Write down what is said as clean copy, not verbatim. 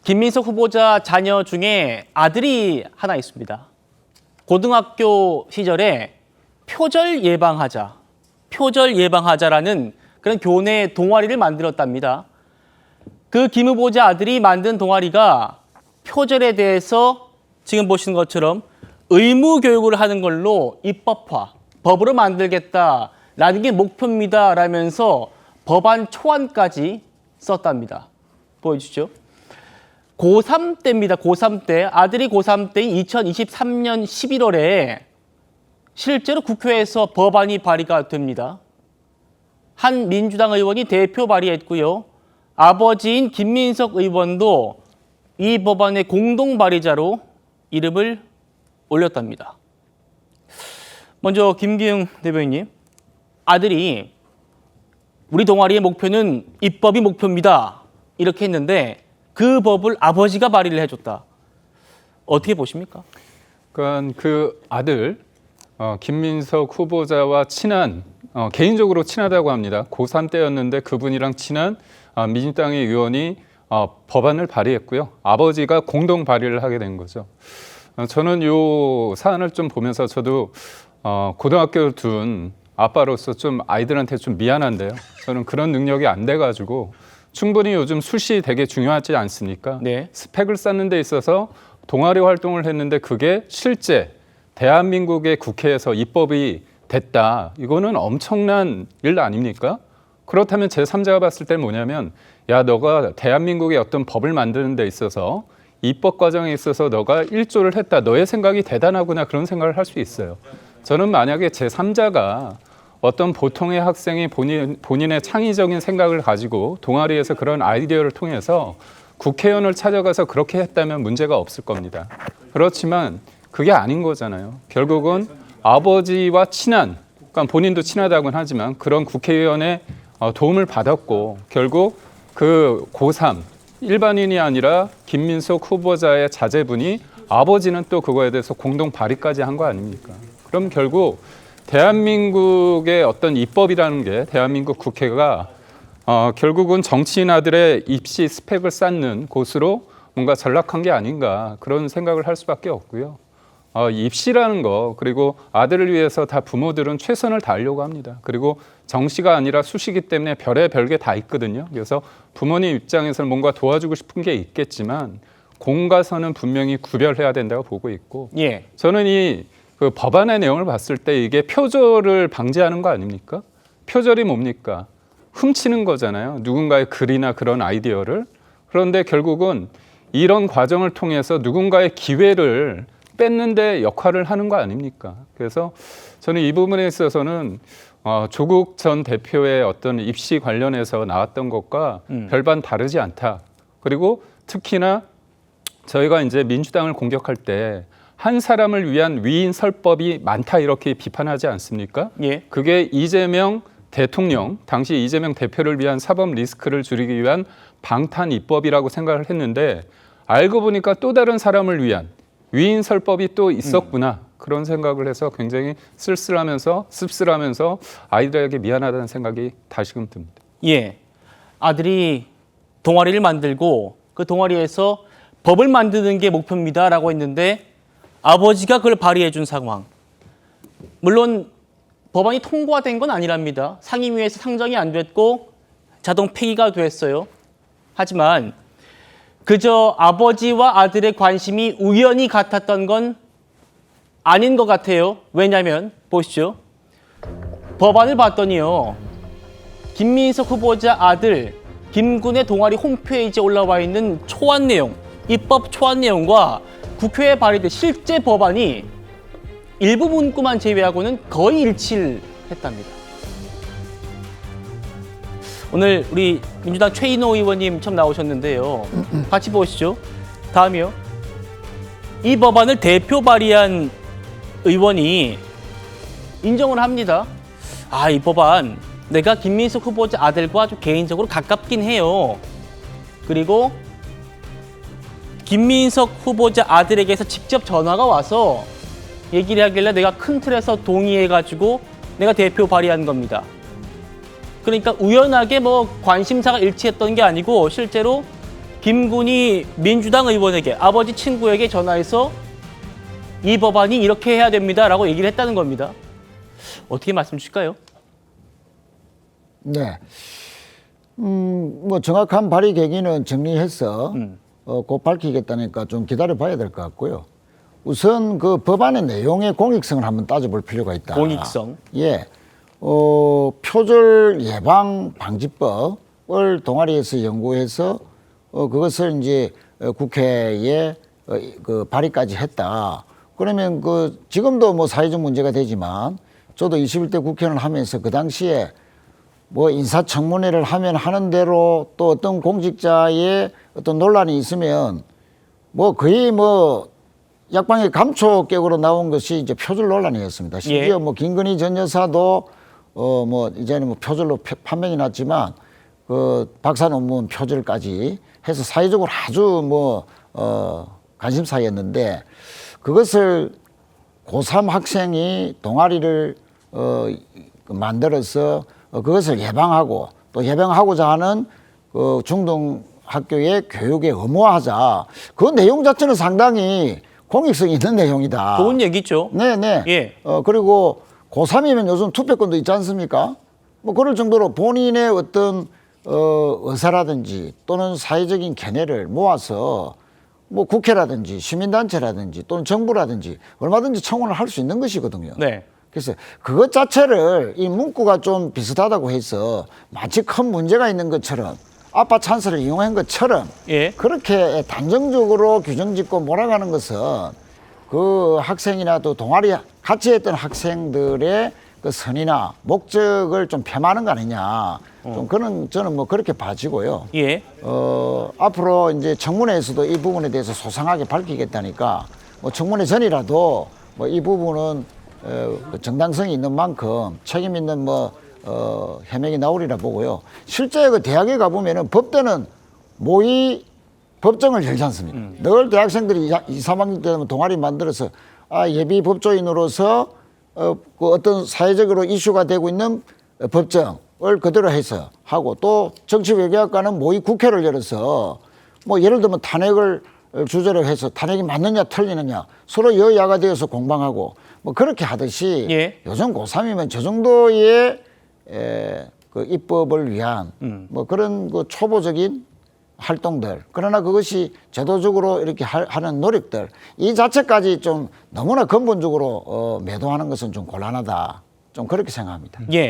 김민석 후보자 자녀 중에 아들이 하나 있습니다. 고등학교 시절에 표절 예방하자라는 그런 교내 동아리를 만들었답니다. 그 김 후보자 아들이 만든 동아리가 표절에 대해서 지금 보시는 것처럼 의무 교육을 하는 걸로 입법화, 법으로 만들겠다라는 게 목표입니다 라면서 법안 초안까지 썼답니다. 보여주시죠. 고3 때입니다. 고3 때. 아들이 고3 때인 2023년 11월에 실제로 국회에서 법안이 발의가 됩니다. 한 민주당 의원이 대표 발의했고요. 아버지인 김민석 의원도 이 법안의 공동 발의자로 이름을 올렸답니다. 먼저 김기웅 대변인님, 아들이 우리 동아리의 목표는 입법이 목표입니다. 이렇게 했는데 그 법을 아버지가 발의를 해줬다. 어떻게 보십니까? 그러니까 그 아들 김민석 후보자와 친한 개인적으로 친하다고 합니다. 고3 때였는데 그분이랑 친한 민주당의 의원이 법안을 발의했고요. 아버지가 공동 발의를 하게 된 거죠. 저는 이 사안을 좀 보면서 저도 고등학교를 둔 아빠로서 좀 아이들한테 좀 미안한데요. 저는 그런 능력이 안 돼가지고 충분히 요즘 숫이 되게 중요하지 않습니까? 네. 스펙을 쌓는 데 있어서 동아리 활동을 했는데 그게 실제 대한민국의 국회에서 입법이 됐다. 이거는 엄청난 일 아닙니까? 그렇다면 제3자가 봤을 때는 뭐냐면 야, 너가 대한민국의 어떤 법을 만드는 데 있어서 입법 과정에 있어서 너가 일조를 했다. 너의 생각이 대단하구나. 그런 생각을 할 수 있어요. 저는 만약에 제3자가 어떤 보통의 학생이 본인의 창의적인 생각을 가지고 동아리에서 그런 아이디어를 통해서 국회의원을 찾아가서 그렇게 했다면 문제가 없을 겁니다. 그렇지만 그게 아닌 거잖아요. 결국은 아버지와 친한, 그러니까 본인도 친하다고는 하지만 그런 국회의원의 도움을 받았고 결국 그 고3 일반인이 아니라 김민석 후보자의 자제분이 아버지는 또 그거에 대해서 공동 발의까지 한 거 아닙니까? 그럼 결국 대한민국의 어떤 입법이라는 게 대한민국 국회가 결국은 정치인 아들의 입시 스펙을 쌓는 곳으로 뭔가 전락한 게 아닌가 그런 생각을 할 수밖에 없고요. 입시라는 거 그리고 아들을 위해서 다 부모들은 최선을 다하려고 합니다. 그리고 정시가 아니라 수시기 때문에 별게 다 있거든요. 그래서 부모님 입장에서는 뭔가 도와주고 싶은 게 있겠지만 공과서는 분명히 구별해야 된다고 보고 있고 예. 저는 그 법안의 내용을 봤을 때 이게 표절을 방지하는 거 아닙니까? 표절이 뭡니까? 훔치는 거잖아요. 누군가의 글이나 그런 아이디어를. 그런데 결국은 이런 과정을 통해서 누군가의 기회를 뺏는 데 역할을 하는 거 아닙니까? 그래서 저는 이 부분에 있어서는 조국 전 대표의 어떤 입시 관련해서 나왔던 것과 별반 다르지 않다. 그리고 특히나 저희가 이제 민주당을 공격할 때 한 사람을 위한 위인 설법이 많다 이렇게 비판하지 않습니까? 예. 그게 이재명 대통령, 당시 이재명 대표를 위한 사법 리스크를 줄이기 위한 방탄 입법이라고 생각을 했는데 알고 보니까 또 다른 사람을 위한 위인 설법이 또 있었구나. 그런 생각을 해서 굉장히 쓸쓸하면서 아이들에게 미안하다는 생각이 다시금 듭니다. 예. 아들이 동아리를 만들고 그 동아리에서 법을 만드는 게 목표입니다라고 했는데 아버지가 그걸 발의해 준 상황. 물론 법안이 통과된 건 아니랍니다. 상임위에서 상정이 안 됐고 자동 폐기가 됐어요. 하지만 그저 아버지와 아들의 관심이 우연히 같았던 건 아닌 것 같아요. 왜냐하면 보시죠. 법안을 봤더니요. 김민석 후보자 아들 김군의 동아리 홈페이지에 올라와 있는 초안 내용, 입법 초안 내용과 국회에 발의된 실제 법안이 일부 문구만 제외하고는 거의 일치를 했답니다. 오늘 우리 민주당 최인호 의원님 처음 나오셨는데요. 같이 보시죠. 다음이요. 이 법안을 대표 발의한 의원이 인정을 합니다. 이 법안 내가 김민석 후보자 아들과 아주 개인적으로 가깝긴 해요. 그리고 김민석 후보자 아들에게서 직접 전화가 와서 얘기를 하길래 내가 큰 틀에서 동의해가지고 내가 대표 발의한 겁니다. 그러니까 우연하게 관심사가 일치했던 게 아니고 실제로 김군이 민주당 의원에게 아버지 친구에게 전화해서 이 법안이 이렇게 해야 됩니다라고 얘기를 했다는 겁니다. 어떻게 말씀 주실까요? 네. 뭐 정확한 발의 계기는 정리해서 곧 밝히겠다니까 좀 기다려 봐야 될 것 같고요. 우선 그 법안의 내용의 공익성을 한번 따져볼 필요가 있다. 공익성. 예. 표절 예방 방지법을 동아리에서 연구해서 그것을 이제 국회에 그 발의까지 했다. 그러면 그 지금도 뭐 사회적 문제가 되지만 저도 21대 국회의원을 하면서 그 당시에 뭐 인사청문회를 하면 하는 대로 또 어떤 공직자의 어떤 논란이 있으면 뭐 거의 뭐 약방의 감초격으로 나온 것이 이제 표절 논란이었습니다. 심지어 뭐 김건희 전 여사도 뭐 이제는 뭐 표절로 판명이 났지만 그 박사 논문 표절까지 해서 사회적으로 아주 뭐 관심사였는데 그것을 고3 학생이 동아리를 만들어서 그것을 예방하고 또 예방하고자 하는 그 중등학교의 교육에 의무화하자. 그 내용 자체는 상당히 공익성이 있는 내용이다. 좋은 얘기죠. 네네. 예. 그리고 고3이면 요즘 투표권도 있지 않습니까? 뭐 그럴 정도로 본인의 어떤 의사라든지 또는 사회적인 견해를 모아서 뭐 국회라든지 시민단체라든지 또는 정부라든지 얼마든지 청원을 할 수 있는 것이거든요. 네. 그래서 그것 자체를 이 문구가 좀 비슷하다고 해서 마치 큰 문제가 있는 것처럼 아빠 찬스를 이용한 것처럼 예. 그렇게 단정적으로 규정 짓고 몰아가는 것은 그 학생이나 또 동아리 같이 했던 학생들의 그 선의나 목적을 좀 폄하하는 거 아니냐. 좀 그런 저는 뭐 그렇게 봐지고요. 예. 앞으로 이제 청문회에서도 이 부분에 대해서 소상하게 밝히겠다니까 뭐 청문회 전이라도 뭐 이 부분은 그 정당성이 있는 만큼 책임 있는 뭐 해명이 나오리라 보고요. 실제 그 대학에 가보면은 법대는 모의 법정을 열지 않습니까? 늘 대학생들이 2, 3학년 때 되면 동아리 만들어서 예비 법조인으로서 그 어떤 사회적으로 이슈가 되고 있는 법정을 그대로 해서 하고 또 정치외교학과는 모의 국회를 열어서 뭐 예를 들면 탄핵을 주제로 해서 탄핵이 맞느냐 틀리느냐 서로 여야가 되어서 공방하고 뭐 그렇게 하듯이 예. 요즘 고3이면 저 정도의 그 입법을 위한 뭐 그런 그 초보적인 활동들 그러나 그것이 제도적으로 이렇게 하는 노력들 이 자체까지 좀 너무나 근본적으로 매도하는 것은 좀 곤란하다 좀 그렇게 생각합니다. 예.